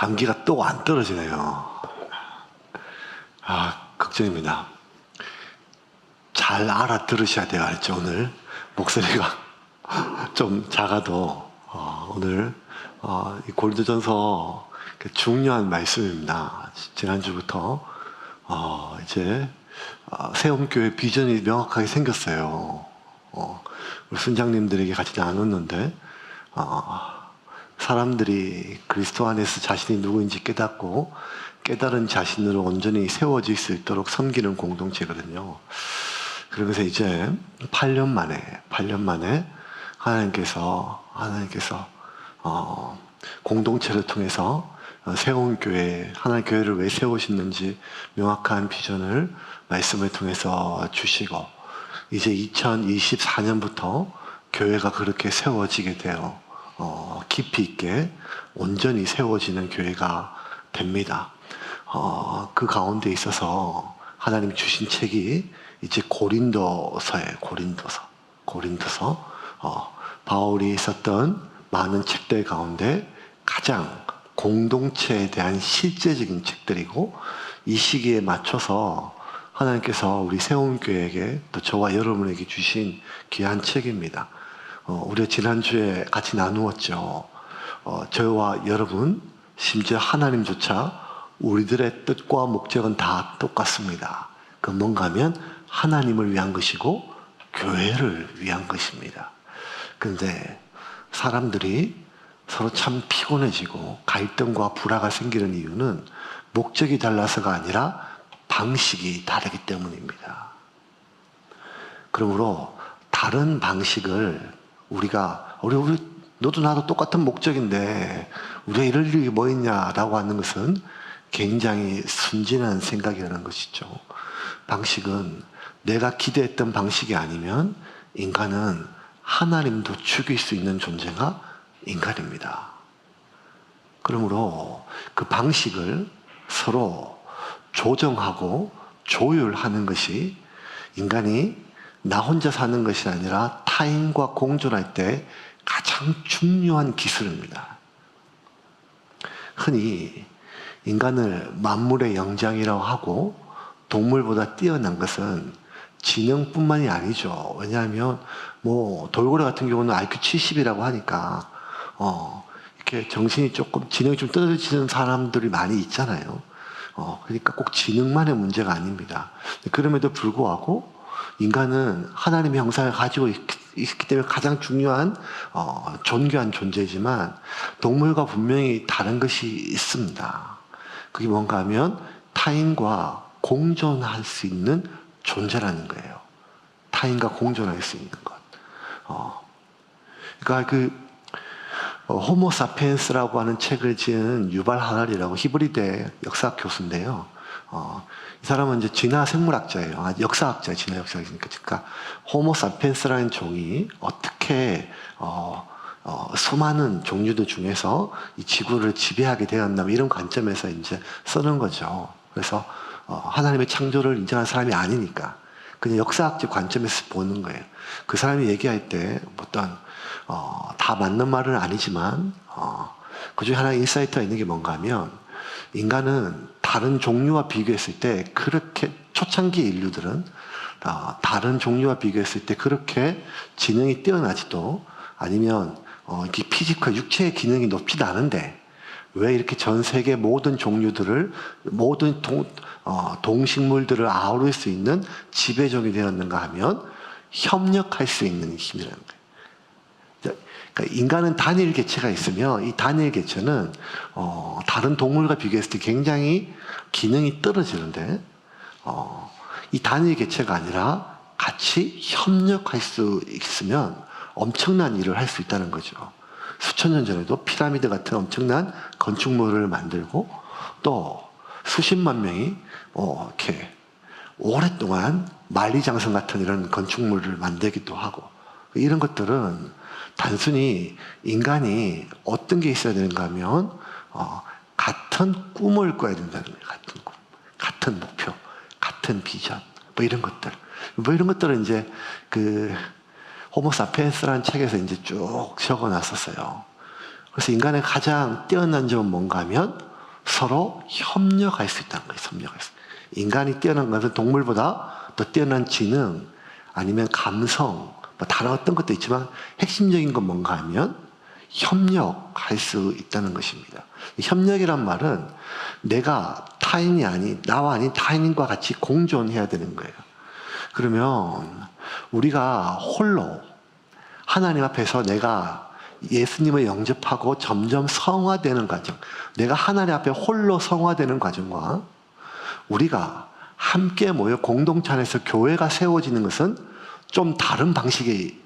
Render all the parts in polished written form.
감기가 또 안 떨어지네요. 걱정입니다. 잘 알아들으셔야 돼요. 알죠? 오늘 목소리가 좀 작아도 오늘 이 고린도전서 중요한 말씀입니다. 지난주부터 이제 세움교회 비전이 명확하게 생겼어요. 우리 순장님들에게 같이 나눴는데 사람들이 그리스도 안에서 자신이 누구인지 깨닫고 깨달은 자신으로 온전히 세워질 수 있도록 섬기는 공동체거든요. 그러면서 이제 8년 만에 하나님께서 공동체를 통해서 세움교회, 하나님 교회를 왜 세우셨는지 명확한 비전을 말씀을 통해서 주시고, 이제 2024년부터 교회가 그렇게 세워지게 돼요. 깊이 있게 온전히 세워지는 교회가 됩니다. 그 가운데 있어서 하나님 주신 책이 이제 고린도서예요. 고린도서. 바울이 썼던 많은 책들 가운데 가장 공동체에 대한 실제적인 책들이고, 이 시기에 맞춰서 하나님께서 우리 세움교회에게 또 저와 여러분에게 주신 귀한 책입니다. 우리가 지난주에 같이 나누었죠. 저와 여러분, 심지어 하나님조차 우리들의 뜻과 목적은 다 똑같습니다. 그 뭔가 하면 하나님을 위한 것이고 교회를 위한 것입니다. 그런데 사람들이 서로 참 피곤해지고 갈등과 불화가 생기는 이유는 목적이 달라서가 아니라 방식이 다르기 때문입니다. 그러므로 다른 방식을 우리 너도 나도 똑같은 목적인데 우리가 이럴 일이 뭐 있냐라고 하는 것은 굉장히 순진한 생각이라는 것이죠. 방식은 내가 기대했던 방식이 아니면 인간은 하나님도 죽일 수 있는 존재가 인간입니다. 그러므로 그 방식을 서로 조정하고 조율하는 것이 인간이 나 혼자 사는 것이 아니라 타인과 공존할 때 가장 중요한 기술입니다. 흔히 인간을 만물의 영장이라고 하고 동물보다 뛰어난 것은 지능뿐만이 아니죠. 왜냐하면 돌고래 같은 경우는 IQ 70이라고 하니까 이렇게 지능이 좀 떨어지는 사람들이 많이 있잖아요. 그러니까 꼭 지능만의 문제가 아닙니다. 그럼에도 불구하고 인간은 하나님의 형상을 가지고 있기 때문에 가장 중요한 존귀한 존재지만 동물과 분명히 다른 것이 있습니다. 그게 뭔가 하면 타인과 공존할 수 있는 존재라는 거예요. 타인과 공존할 수 있는 것. 그러니까 호모 사피엔스라고 하는 책을 지은 유발 하랄이라고 히브리대 역사학 교수인데요. 이 사람은 이제 진화 생물학자예요. 역사학자, 진화 역사학이니까. 그러니까 호모 사피엔스라는 종이 어떻게 수많은 종류들 중에서 이 지구를 지배하게 되었나, 이런 관점에서 이제 쓰는 거죠. 그래서 하나님의 창조를 인정한 사람이 아니니까 그냥 역사학적 관점에서 보는 거예요. 그 사람이 얘기할 때 다 맞는 말은 아니지만 그 중에 하나의 인사이트가 있는 게 뭔가 하면, 인간은 다른 종류와 비교했을 때 그렇게 초창기 인류들은 다른 종류와 비교했을 때 그렇게 지능이 뛰어나지도 아니면 이렇게 피지컬 육체의 기능이 높지도 않은데 왜 이렇게 전 세계 모든 종류들을 모든 동식물들을 아우를 수 있는 지배종이 되었는가 하면 협력할 수 있는 힘이라는 거예요. 그러니까 인간은 단일 개체가 있으며 이 단일 개체는 다른 동물과 비교했을 때 굉장히 기능이 떨어지는데 이 단일 개체가 아니라 같이 협력할 수 있으면 엄청난 일을 할 수 있다는 거죠. 수천 년 전에도 피라미드 같은 엄청난 건축물을 만들고 또 수십만 명이 이렇게 오랫동안 만리장성 같은 이런 건축물을 만들기도 하고, 이런 것들은 단순히 인간이 어떤 게 있어야 되는가 하면 같은 꿈을 꿔야 된다는 거예요. 같은 꿈, 같은 목표, 같은 비전, 이런 것들. 이런 것들은 이제 호모 사피엔스라는 책에서 이제 쭉 적어놨었어요. 그래서 인간의 가장 뛰어난 점은 뭔가 하면 서로 협력할 수 있다는 거예요. 협력할 수. 인간이 뛰어난 것은 동물보다 더 뛰어난 지능, 아니면 감성, 뭐 다른 어떤 것도 있지만 핵심적인 건 뭔가 하면 협력할 수 있다는 것입니다. 협력이란 말은 내가 타인이 아닌, 나와 아닌 타인과 같이 공존해야 되는 거예요. 그러면 우리가 홀로 하나님 앞에서 내가 예수님을 영접하고 점점 성화되는 과정, 내가 하나님 앞에 홀로 성화되는 과정과 우리가 함께 모여 공동체 안에서 교회가 세워지는 것은 좀 다른 방식이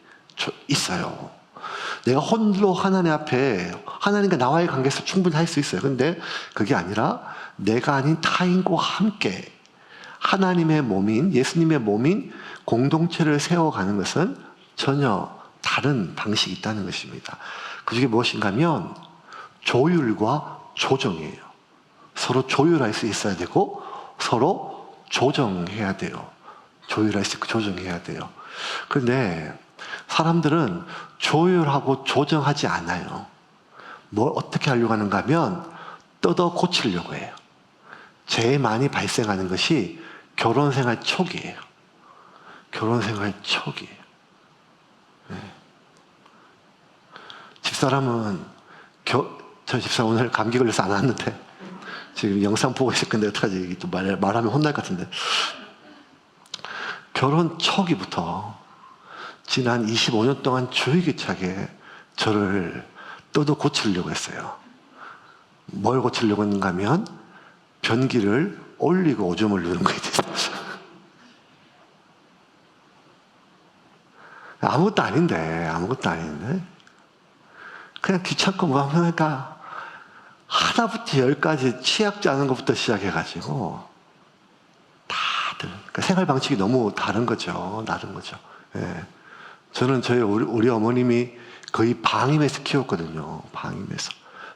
있어요. 내가 홀로 하나님 앞에 하나님과 나와의 관계에서 충분히 할 수 있어요. 근데 그게 아니라 내가 아닌 타인과 함께 하나님의 몸인, 예수님의 몸인 공동체를 세워가는 것은 전혀 다른 방식이 있다는 것입니다. 그중에 무엇인가 하면 조율과 조정이에요. 서로 조율할 수 있어야 되고 서로 조정해야 돼요. 조율할 수 있고 조정해야 돼요. 그런데 사람들은 조율하고 조정하지 않아요. 뭘 어떻게 하려고 하는가 하면 뜯어 고치려고 해요. 제일 많이 발생하는 것이 결혼생활 초기예요. 결혼생활 초기예요. 네. 집사람은 저 집사람 오늘 감기 걸려서 안 왔는데 지금 영상 보고 있을 건데 어떡하지? 또 말하면 혼날 것 같은데. 결혼 초기부터 지난 25년 동안 주의기차게 저를 뜯어 고치려고 했어요. 뭘 고치려고 했는가 하면 변기를 올리고 오줌을 누는 거에 대해서. 아무것도 아닌데 그냥 귀찮고 뭐 하니까 하나부터 열까지 취약지 않은 것부터 시작해가지고 다들 그러니까 생활 방식이 너무 다른 거죠. 예. 저는 우리 어머님이 거의 방임해서 키웠거든요. 방임해서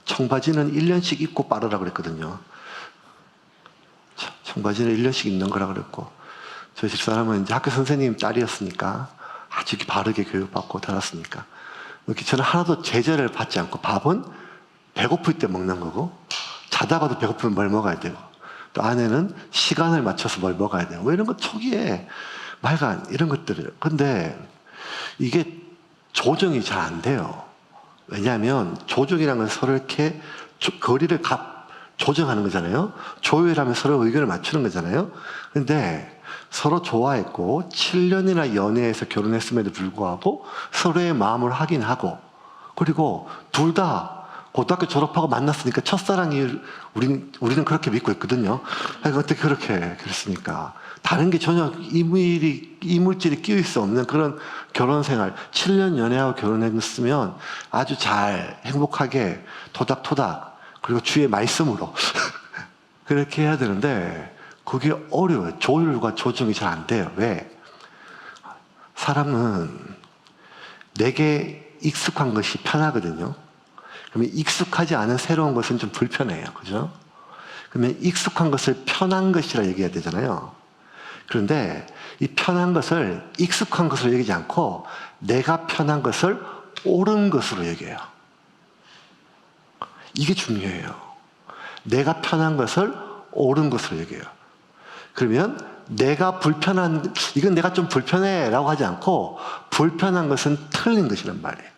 청바지는 1년씩 입고 빨으라 그랬거든요. 청바지는 1년씩 입는 거라 그랬고, 저희 집사람은 이제 학교 선생님 딸이었으니까 아주 바르게 교육받고 자랐으니까 이렇게 저는 하나도 제재를 받지 않고 밥은 배고플 때 먹는 거고 자다가도 배고프면 뭘 먹어야 되고 또 아내는 시간을 맞춰서 뭘 먹어야 되고 뭐 이런 거 초기에 말간 이런 것들을. 근데 이게 조정이 잘 안 돼요. 왜냐하면 조정이라는 건 서로 이렇게 거리를 조정하는 거잖아요. 조율하면 서로 의견을 맞추는 거잖아요. 근데 서로 좋아했고 7년이나 연애해서 결혼했음에도 불구하고 서로의 마음을 확인하고 그리고 둘 다 고등학교 졸업하고 만났으니까 첫사랑이 우리는 그렇게 믿고 있거든요. 어떻게 그렇게 그랬습니까? 다른 게 전혀 이물질이 끼울 수 없는 그런 결혼 생활 7년 연애하고 결혼했으면 아주 잘 행복하게 토닥토닥 그리고 주의 말씀으로 그렇게 해야 되는데 그게 어려워요. 조율과 조정이 잘 안 돼요. 왜? 사람은 내게 익숙한 것이 편하거든요. 그러면 익숙하지 않은 새로운 것은 좀 불편해요. 그죠? 그러면 익숙한 것을 편한 것이라 얘기해야 되잖아요. 그런데 이 편한 것을 익숙한 것으로 얘기하지 않고 내가 편한 것을 옳은 것으로 얘기해요. 이게 중요해요. 내가 편한 것을 옳은 것으로 얘기해요. 그러면 내가 불편한, 이건 내가 좀 불편해 라고 하지 않고 불편한 것은 틀린 것이란 말이에요.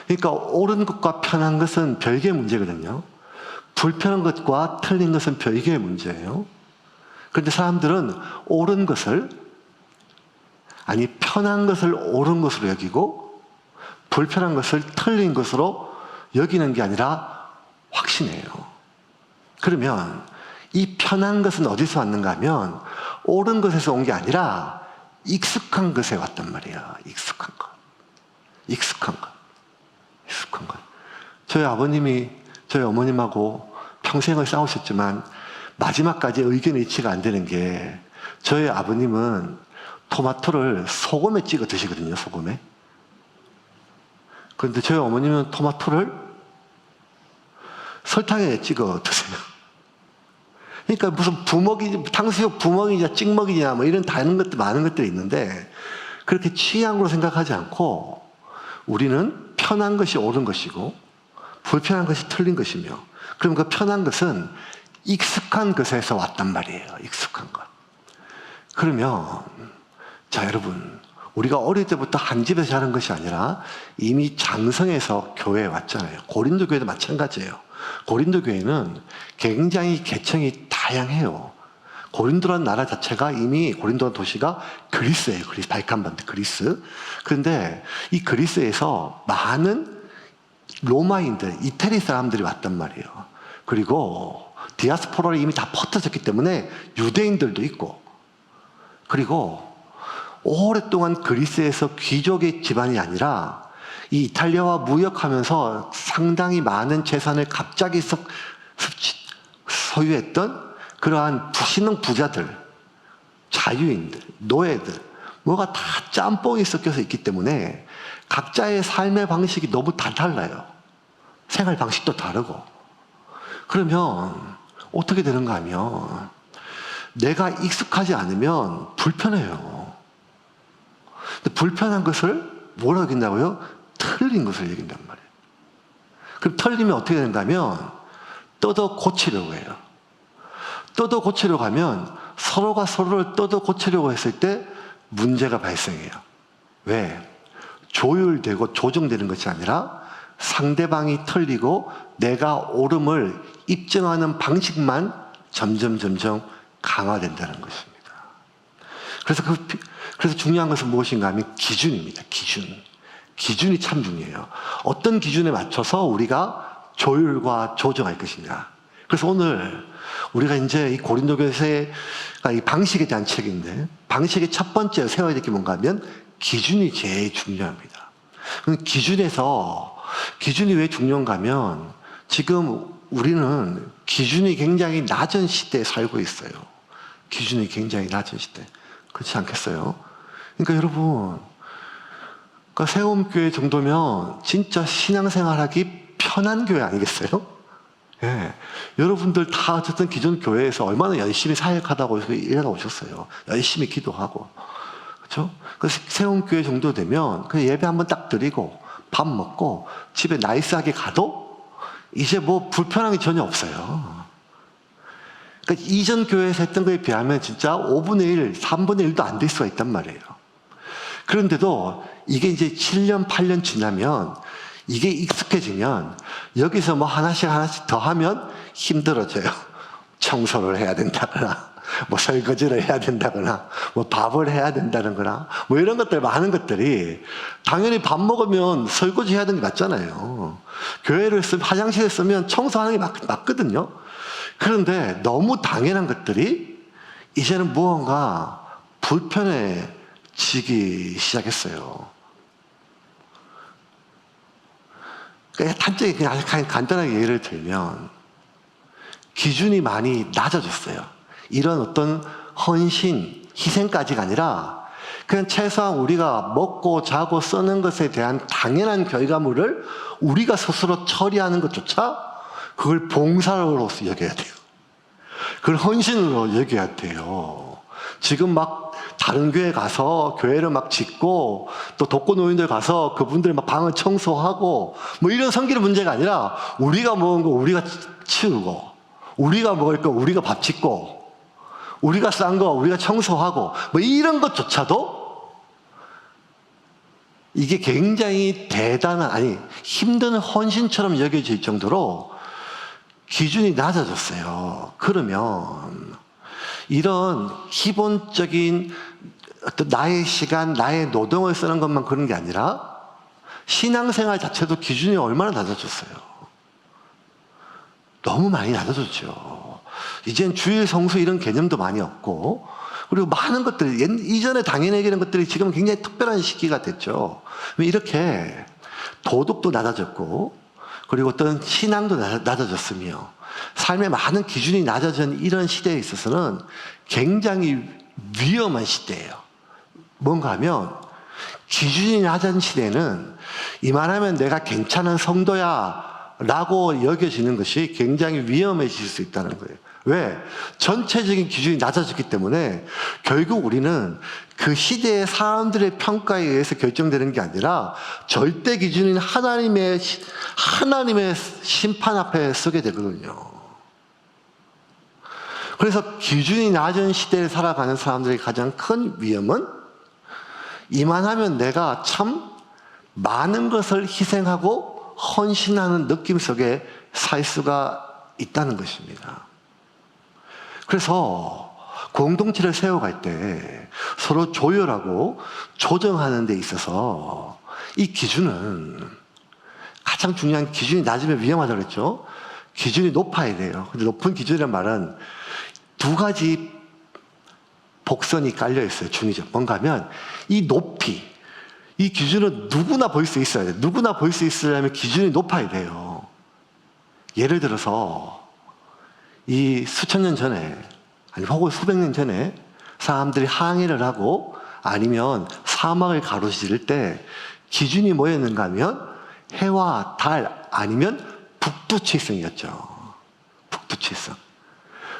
그러니까 옳은 것과 편한 것은 별개의 문제거든요. 불편한 것과 틀린 것은 별개의 문제예요. 그런데 사람들은 옳은 것을, 아니 편한 것을 옳은 것으로 여기고 불편한 것을 틀린 것으로 여기는 게 아니라 확신해요. 그러면 이 편한 것은 어디서 왔는가 하면 옳은 것에서 온 게 아니라 익숙한 것에 왔단 말이에요. 익숙한 것. 저희 아버님이 저희 어머님하고 평생을 싸우셨지만 마지막까지 의견 일치가 안 되는 게 저희 아버님은 토마토를 소금에 찍어 드시거든요. 소금에. 그런데 저희 어머님은 토마토를 설탕에 찍어 드세요. 그러니까 무슨 탕수육 부먹이냐 찍먹이냐 뭐 이런 다른 것들 많은 것들이 있는데 그렇게 취향으로 생각하지 않고 우리는 편한 것이 옳은 것이고 불편한 것이 틀린 것이며, 그럼 그 편한 것은 익숙한 것에서 왔단 말이에요. 익숙한 것. 그러면 자, 여러분, 우리가 어릴 때부터 한 집에서 자란 것이 아니라 이미 장성에서 교회에 왔잖아요. 고린도 교회도 마찬가지예요. 고린도 교회는 굉장히 계층이 다양해요. 고린도라는 나라 자체가 이미, 고린도 도시가 그리스예요. 그리스, 발칸반도 그리스. 그런데 이 그리스에서 많은 로마인들, 이태리 사람들이 왔단 말이에요. 그리고 디아스포라로 이미 다 퍼져졌기 때문에 유대인들도 있고, 그리고 오랫동안 그리스에서 귀족의 집안이 아니라 이 이탈리아와 무역하면서 상당히 많은 재산을 갑자기 소유했던 그러한 신흥 부자들, 자유인들, 노예들, 뭐가 다 짬뽕이 섞여서 있기 때문에 각자의 삶의 방식이 너무 다 달라요. 생활 방식도 다르고. 그러면 어떻게 되는가 하면 내가 익숙하지 않으면 불편해요. 근데 불편한 것을 뭐라고 얘기한다고요? 틀린 것을 얘기한단 말이에요. 그럼 틀리면 어떻게 되는가 하면 뜯어 고치려고 해요. 뜯어 고치려고 하면 서로가 서로를 뜯어 고치려고 했을 때 문제가 발생해요. 왜? 조율되고 조정되는 것이 아니라 상대방이 틀리고 내가 옳음을 입증하는 방식만 점점 강화된다는 것입니다. 그래서 중요한 것은 무엇인가 하면 기준입니다. 기준이 참 중요해요. 어떤 기준에 맞춰서 우리가 조율과 조정할 것이냐. 그래서 오늘 우리가 이제 이 고린도교회의 이 방식에 대한 책인데, 방식의 첫 번째 세워야 될 게 뭔가 하면 기준이 제일 중요합니다. 기준이 왜 중요한가 하면 지금 우리는 기준이 굉장히 낮은 시대에 살고 있어요. 기준이 굉장히 낮은 시대. 그렇지 않겠어요? 그러니까 여러분, 그러니까 세움교회 정도면 진짜 신앙생활하기 편한 교회 아니겠어요? 예. 여러분들 다 어쨌든 기존 교회에서 얼마나 열심히 사역하다고 일하다 오셨어요. 열심히 기도하고. 그렇죠? 그래서 세움교회 정도 되면 그냥 예배 한번 딱 드리고 밥 먹고 집에 나이스하게 가도 이제 뭐 불편한 게 전혀 없어요. 그러니까 이전 교회에서 했던 거에 비하면 진짜 5분의 1, 3분의 1도 안 될 수가 있단 말이에요. 그런데도 이게 이제 7년, 8년 지나면 이게 익숙해지면 여기서 뭐 하나씩 더 하면 힘들어져요. 청소를 해야 된다거나, 뭐 설거지를 해야 된다거나, 뭐 밥을 해야 된다거나, 뭐 이런 것들, 많은 것들이 당연히 밥 먹으면 설거지 해야 되는 게 맞잖아요. 화장실을 쓰면 청소하는 게 맞거든요. 그런데 너무 당연한 것들이 이제는 무언가 불편해지기 시작했어요. 그러니까 단적인 그냥 간단하게 예를 들면 기준이 많이 낮아졌어요. 이런 어떤 헌신, 희생까지가 아니라 그냥 최소한 우리가 먹고 자고 쓰는 것에 대한 당연한 결과물을 우리가 스스로 처리하는 것조차 그걸 봉사로서 여겨야 돼요. 그걸 헌신으로 여겨야 돼요. 지금 막 다른 교회 가서 교회를 막 짓고 또 독거노인들 가서 그분들 막 방을 청소하고 뭐 이런 성질의 문제가 아니라 우리가 먹은 거 우리가 치우고 우리가 먹을 거 우리가 밥 짓고 우리가 싼 거 우리가 청소하고 뭐 이런 것조차도 이게 굉장히 힘든 헌신처럼 여겨질 정도로 기준이 낮아졌어요. 그러면 이런 기본적인 어떤 나의 시간, 나의 노동을 쓰는 것만 그런 게 아니라 신앙생활 자체도 기준이 얼마나 낮아졌어요. 너무 많이 낮아졌죠. 이젠 주일 성수 이런 개념도 많이 없고 그리고 많은 것들이 이전에 당연히 여기는 것들이 지금 굉장히 특별한 시기가 됐죠. 이렇게 도덕도 낮아졌고 그리고 어떤 신앙도 낮아졌으며 삶의 많은 기준이 낮아진 이런 시대에 있어서는 굉장히 위험한 시대예요. 뭔가 하면 기준이 낮은 시대는 이만하면 내가 괜찮은 성도야 라고 여겨지는 것이 굉장히 위험해질 수 있다는 거예요. 왜? 전체적인 기준이 낮아졌기 때문에 결국 우리는 그 시대의 사람들의 평가에 의해서 결정되는 게 아니라 절대 기준인 하나님의 심판 앞에 서게 되거든요. 그래서 기준이 낮은 시대에 살아가는 사람들의 가장 큰 위험은 이만하면 내가 참 많은 것을 희생하고 헌신하는 느낌 속에 살 수가 있다는 것입니다. 그래서 공동체를 세워갈 때 서로 조율하고 조정하는 데 있어서 이 기준은 가장 중요한 기준이 낮으면 위험하다고 그랬죠. 기준이 높아야 돼요. 근데 높은 기준이란 말은 두 가지 복선이 깔려 있어요. 중의적. 뭔가 하면 이 높이, 이 기준은 누구나 볼 수 있어야 돼요. 누구나 볼 수 있으려면 기준이 높아야 돼요. 예를 들어서 이 수천 년 전에 아니 혹은 수백 년 전에 사람들이 항해를 하고 아니면 사막을 가로지를 때 기준이 뭐였는가 하면 해와 달 아니면 북두칠성이었죠. 북두칠성.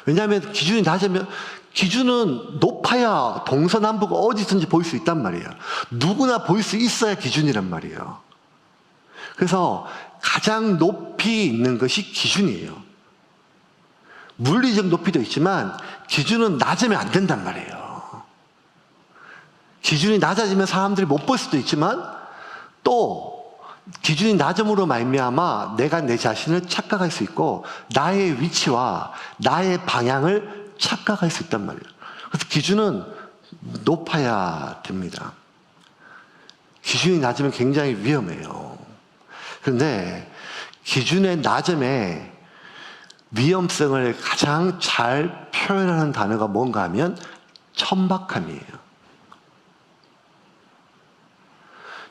왜냐하면 기준이 낮으면 기준은 높아야 동서남북 어디든지 볼 수 있단 말이에요. 누구나 볼 수 있어야 기준이란 말이에요. 그래서 가장 높이 있는 것이 기준이에요. 물리적 높이도 있지만 기준은 낮으면 안 된단 말이에요. 기준이 낮아지면 사람들이 못 볼 수도 있지만 또 기준이 낮음으로 말미암아 내가 내 자신을 착각할 수 있고 나의 위치와 나의 방향을 착각할 수 있단 말이에요. 그래서 기준은 높아야 됩니다. 기준이 낮으면 굉장히 위험해요. 그런데 기준의 낮음에 위험성을 가장 잘 표현하는 단어가 뭔가 하면 천박함이에요.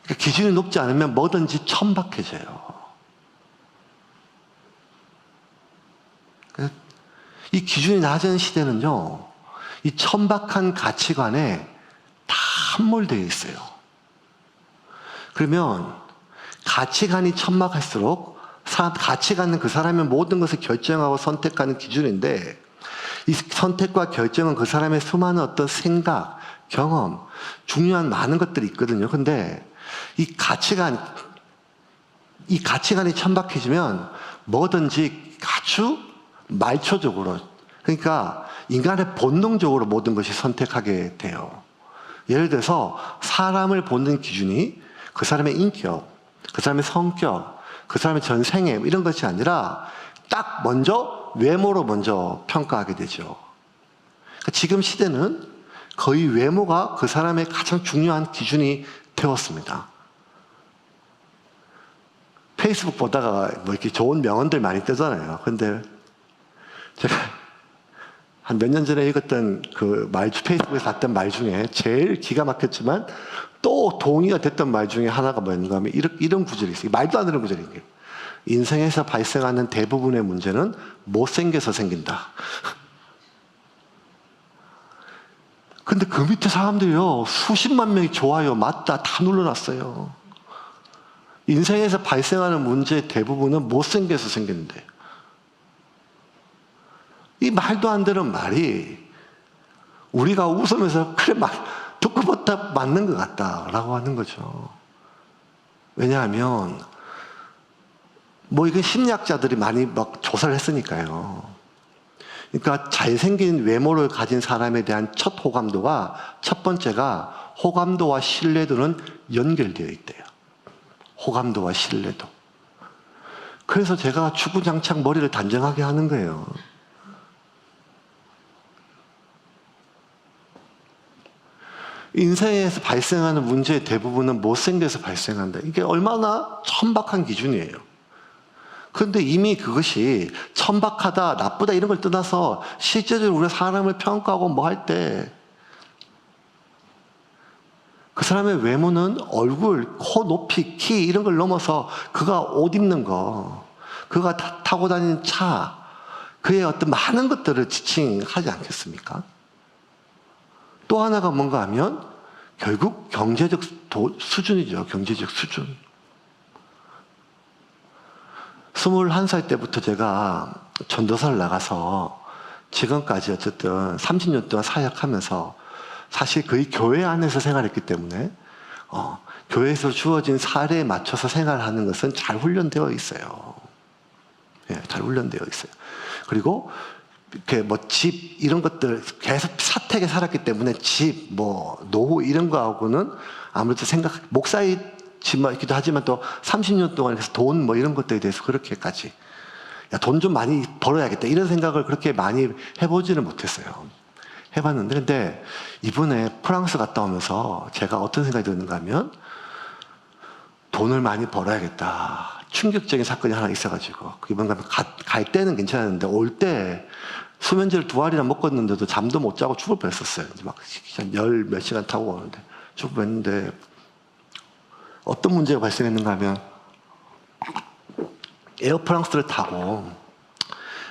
그러니까 기준이 높지 않으면 뭐든지 천박해져요. 이 기준이 낮은 시대는요, 이 천박한 가치관에 다 함몰되어 있어요. 그러면 가치관이 천박할수록 가치관은 그 사람의 모든 것을 결정하고 선택하는 기준인데 이 선택과 결정은 그 사람의 수많은 어떤 생각, 경험, 중요한 많은 것들이 있거든요. 근데 이 가치관이 천박해지면 뭐든지 아주 말초적으로, 그러니까 인간의 본능적으로 모든 것이 선택하게 돼요. 예를 들어서 사람을 보는 기준이 그 사람의 인격, 그 사람의 성격, 그 사람의 전생애 이런 것이 아니라 딱 먼저 외모로 먼저 평가하게 되죠. 그러니까 지금 시대는 거의 외모가 그 사람의 가장 중요한 기준이 되었습니다. 페이스북 보다가 뭐 이렇게 좋은 명언들 많이 뜨잖아요. 근데 제가 한 몇 년 전에 읽었던 그 페이스북에서 봤던 말 중에 제일 기가 막혔지만 또 동의가 됐던 말 중에 하나가 뭐였는가 하면 이런 구절이 있어요. 말도 안 되는 구절이에요. 인생에서 발생하는 대부분의 문제는 못생겨서 생긴다. 근데 그 밑에 사람들이요, 수십만 명이 좋아요, 맞다, 다 눌러놨어요. 인생에서 발생하는 문제의 대부분은 못생겨서 생기는데. 이 말도 안 되는 말이 우리가 웃으면서 그래, 듣고 보다 맞는 것 같다라고 하는 거죠. 왜냐하면, 뭐 이건 심리학자들이 많이 막 조사를 했으니까요. 그러니까 잘생긴 외모를 가진 사람에 대한 첫 호감도가, 첫 번째가 호감도와 신뢰도는 연결되어 있대요. 호감도와 신뢰도. 그래서 제가 주구장창 머리를 단정하게 하는 거예요. 인생에서 발생하는 문제의 대부분은 못생겨서 발생한다. 이게 얼마나 천박한 기준이에요. 그런데 이미 그것이 천박하다, 나쁘다 이런 걸 떠나서 실제적으로 우리가 사람을 평가하고 뭐 할 때 그 사람의 외모는 얼굴, 코 높이, 키 이런 걸 넘어서 그가 옷 입는 거, 그가 타고 다니는 차, 그의 어떤 많은 것들을 지칭하지 않겠습니까? 또 하나가 뭔가 하면 결국 경제적 수준이죠. 경제적 수준. 21살 때부터 제가 전도사를 나가서 지금까지 어쨌든 30년 동안 사역하면서 사실 거의 교회 안에서 생활했기 때문에 교회에서 주어진 사례에 맞춰서 생활하는 것은 잘 훈련되어 있어요. 예, 잘 훈련되어 있어요. 그리고 이렇게 뭐 집 이런 것들 계속 사택에 살았기 때문에 집, 뭐 노후 이런 거하고는 아무래도 목사이기도 하지만 또 30년 동안 해서 돈 뭐 이런 것들에 대해서 그렇게까지 돈 좀 많이 벌어야겠다 이런 생각을 그렇게 많이 해보지는 못했어요. 해봤는데 근데 이번에 프랑스 갔다 오면서 제가 어떤 생각이 드는가 하면 돈을 많이 벌어야겠다. 충격적인 사건이 하나 있어가지고 이번 가면 갈 때는 괜찮았는데 올 때 수면제를 2알이나 먹었는데도 잠도 못 자고 죽을 뻔했었어요. 이제 막 열 몇 시간 타고 오는데 죽을 뻔했는데 어떤 문제가 발생했는가 하면 에어프랑스를 타고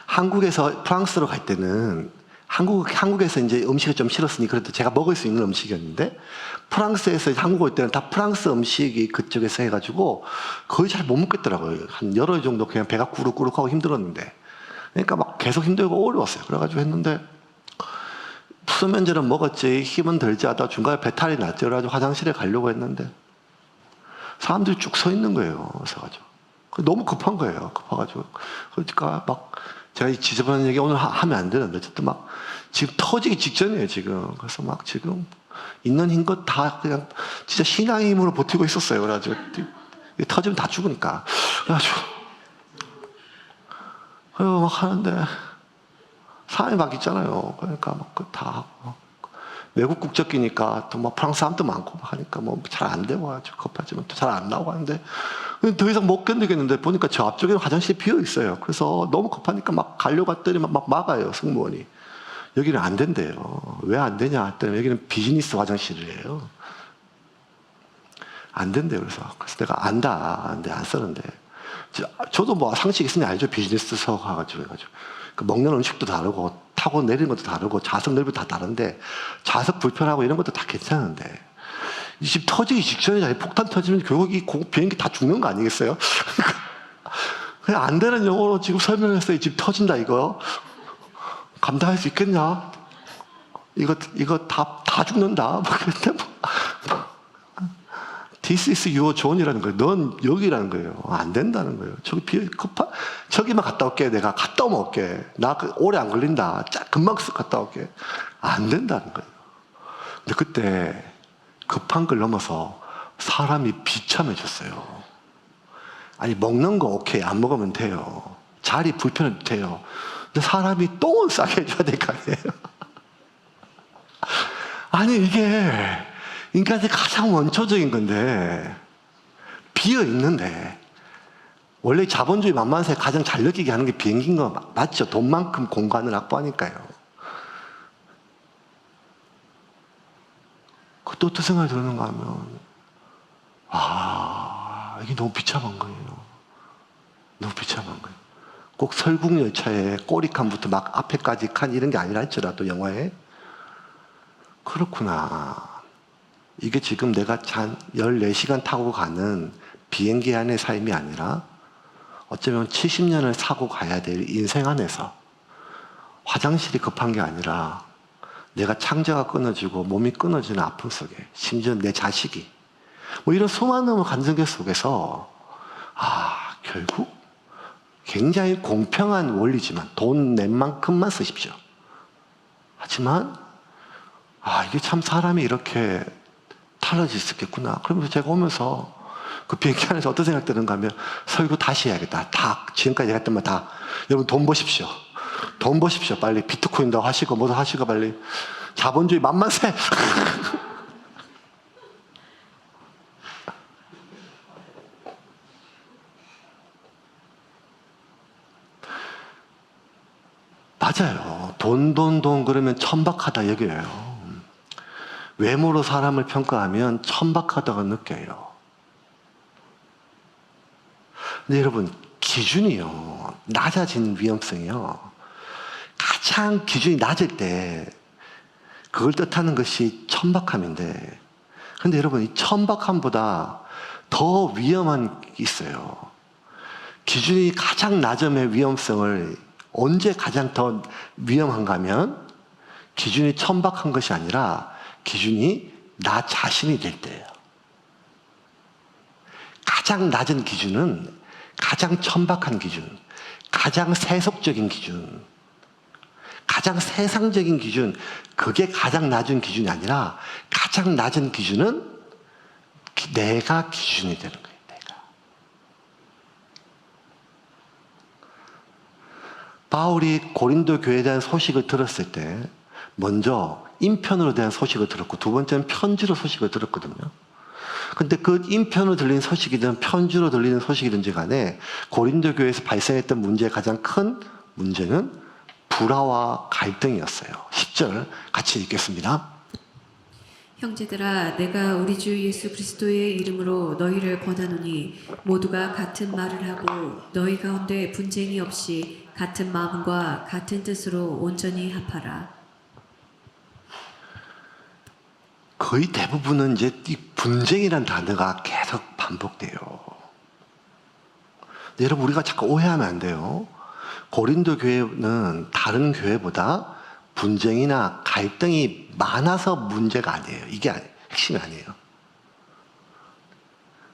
한국에서 프랑스로 갈 때는 한국에서 이제 음식을 좀 싫었으니 그래도 제가 먹을 수 있는 음식이었는데 프랑스에서 한국 올 때는 다 프랑스 음식이 그쪽에서 해가지고 거의 잘 못 먹겠더라고요. 한 열흘 정도 그냥 배가 꾸룩꾸룩하고 힘들었는데 그러니까 막 계속 힘들고 어려웠어요. 그래가지고 했는데 수면제는 먹었지 힘은 들지 하다 중간에 배탈이 났죠. 그래가지고 화장실에 가려고 했는데 사람들이 쭉 서 있는 거예요. 그래가지고 너무 급한 거예요. 급해가지고 그러니까 막 제가 이 지저분한 얘기 오늘 하면 안 되는데 어쨌든 막 지금 터지기 직전이에요. 지금 그래서 막 지금 있는 힘껏 다 그냥 진짜 신앙의 힘으로 버티고 있었어요. 그래가지고 터지면 다 죽으니까 그래가지고 막 하는데 사람이 막 있잖아요. 그러니까 막 다 외국 국적기니까 또 막 프랑스 사람도 많고 막 하니까 뭐 잘 안 되고 아주 급하지만 또 잘 안 나오고 하는데 더 이상 못 견디겠는데 보니까 저 앞쪽에는 화장실이 비어 있어요. 그래서 너무 급하니까 막 가려고 했더니 막 막아요. 승무원이. 여기는 안 된대요. 왜 안 되냐 했더니 여기는 비즈니스 화장실이에요. 안 된대요. 그래서 내가 안다. 근데 안 쓰는데. 저도 뭐 상식 있으니 알죠. 비즈니스석 가가지고 해가지고. 먹는 음식도 다르고 타고 내리는 것도 다르고 좌석 넓이도 다 다른데 좌석 불편하고 이런 것도 다 괜찮은데 이 집 터지기 직전에 폭탄 터지면 결국 이 비행기 다 죽는 거 아니겠어요? 그냥 안 되는 영어로 지금 설명했어요. 이 집 터진다 이거 감당할 수 있겠냐? 이거 다 죽는다. This is your zone이라는 거예요. 넌 여기라는 거예요. 안 된다는 거예요. 저기만 갔다 올게. 내가 갔다 오면 올게. 나 오래 안 걸린다. 금방 쓱 갔다 올게. 안 된다는 거예요. 근데 그때 급한 걸 넘어서 사람이 비참해졌어요. 아니 먹는 거 오케이. 안 먹으면 돼요. 자리 불편해도 돼요. 근데 사람이 똥을 싸게 해줘야 될 거 아니에요. 아니 이게 인간의 가장 원초적인 건데 비어 있는데 원래 자본주의 만만세 가장 잘 느끼게 하는 게 비행기인 거 맞죠? 돈만큼 공간을 확보하니까요. 그것도 어떤 생각이 드는가 하면 이게 너무 비참한 거예요. 너무 비참한 거예요. 꼭 설국열차에 꼬리칸부터 막 앞에까지 칸 이런 게 아니라 할지라도 영화에 그렇구나. 이게 지금 내가 14시간 타고 가는 비행기 안의 삶이 아니라 어쩌면 70년을 사고 가야 될 인생 안에서 화장실이 급한 게 아니라 내가 창자가 끊어지고 몸이 끊어지는 아픔 속에 심지어 내 자식이 뭐 이런 수많은 감정계 속에서 결국 굉장히 공평한 원리지만 돈 낸 만큼만 쓰십시오. 하지만 이게 참 사람이 이렇게 달라질 수 있겠구나. 그러면서 제가 오면서 그 비행기 안에서 어떤 생각 드는가 하면 설교 다시 해야겠다. 지금까지 했던 말 다 여러분 돈 버십시오. 돈 버십시오. 빨리 비트코인도 하시고 뭐도 하시고 빨리 자본주의 만만세. 맞아요. 돈 그러면 천박하다 여겨요. 외모로 사람을 평가하면 천박하다고 느껴요. 근데 여러분 기준이요. 낮아진 위험성이요. 가장 기준이 낮을 때 그걸 뜻하는 것이 천박함인데 근데 여러분 이 천박함보다 더 위험한 게 있어요. 기준이 가장 낮음의 위험성을 언제 가장 더 위험한가 하면 기준이 천박한 것이 아니라 기준이 나 자신이 될 때예요. 가장 낮은 기준은 가장 천박한 기준, 가장 세속적인 기준, 가장 세상적인 기준, 그게 가장 낮은 기준이 아니라 가장 낮은 기준은 내가 기준이 되는 거예요. 내가. 바울이 고린도 교회에 대한 소식을 들었을 때 먼저 인편으로 대한 소식을 들었고 두 번째는 편지로 소식을 들었거든요. 근데 그 인편으로 들리는 소식이든 편지로 들리는 소식이든지 간에 고린도 교회에서 발생했던 문제의 가장 큰 문제는 불화와 갈등이었어요. 10절 같이 읽겠습니다. 형제들아, 내가 우리 주 예수 그리스도의 이름으로 너희를 권하노니 모두가 같은 말을 하고 너희 가운데 분쟁이 없이 같은 마음과 같은 뜻으로 온전히 합하라. 거의 대부분은 이제 이 분쟁이라는 단어가 계속 반복돼요. 여러분, 우리가 자꾸 오해하면 안 돼요. 고린도 교회는 다른 교회보다 분쟁이나 갈등이 많아서 문제가 아니에요. 이게 핵심이 아니에요.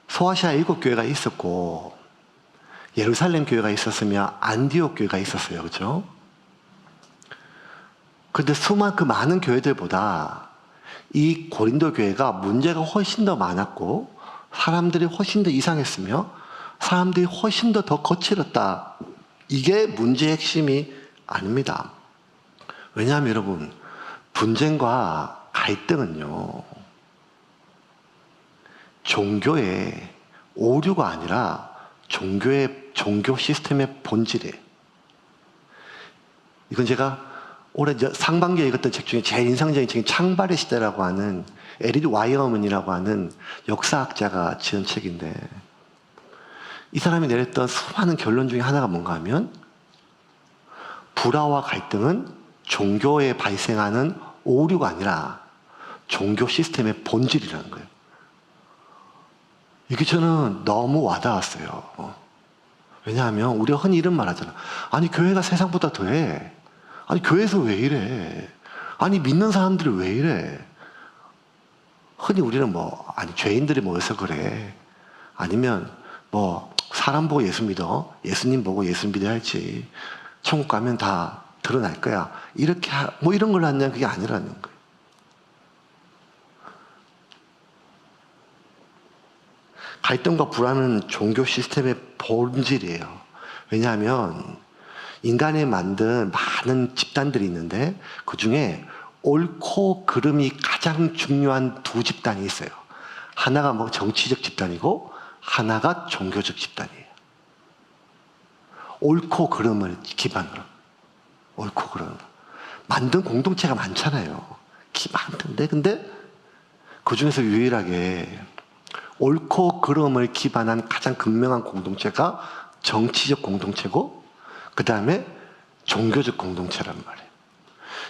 소아시아 7교회가 있었고 예루살렘 교회가 있었으면 안디옥 교회가 있었어요. 그렇죠? 그런데 그 많은 교회들보다 이 고린도 교회가 문제가 훨씬 더 많았고 사람들이 훨씬 더 이상했으며 사람들이 훨씬 더 거칠었다. 이게 문제의 핵심이 아닙니다. 왜냐하면 여러분, 분쟁과 갈등은요, 종교의 오류가 아니라 종교 시스템의 본질이에요. 이건 제가 올해 상반기에 읽었던 책 중에 제일 인상적인 책이 창발의 시대라고 하는 에릿 와이어먼이라고 하는 역사학자가 지은 책인데, 이 사람이 내렸던 수많은 결론 중에 하나가 뭔가 하면 불화와 갈등은 종교에 발생하는 오류가 아니라 종교 시스템의 본질이라는 거예요. 이게 저는 너무 와닿았어요. 왜냐하면 우리가 흔히 이런 말 하잖아. 아니 교회가 세상보다 더해. 아니 교회에서 왜 이래. 아니 믿는 사람들이 왜 이래. 흔히 우리는 아니 죄인들이 모여서 그래. 아니면 사람 보고 예수 믿어. 예수님 보고 예수 믿어야지. 천국 가면 다 드러날 거야. 이렇게 이런 걸 하냐면 그게 아니라는 거예요. 갈등과 불안은 종교 시스템의 본질이에요. 왜냐하면 인간이 만든 많은 집단들이 있는데 그 중에 옳고 그름이 가장 중요한 두 집단이 있어요. 하나가 정치적 집단이고 하나가 종교적 집단이에요. 옳고 그름을 기반으로. 옳고 그름. 만든 공동체가 많잖아요. 많던데. 근데 그 중에서 유일하게 옳고 그름을 기반한 가장 극명한 공동체가 정치적 공동체고 그 다음에 종교적 공동체란 말이에요.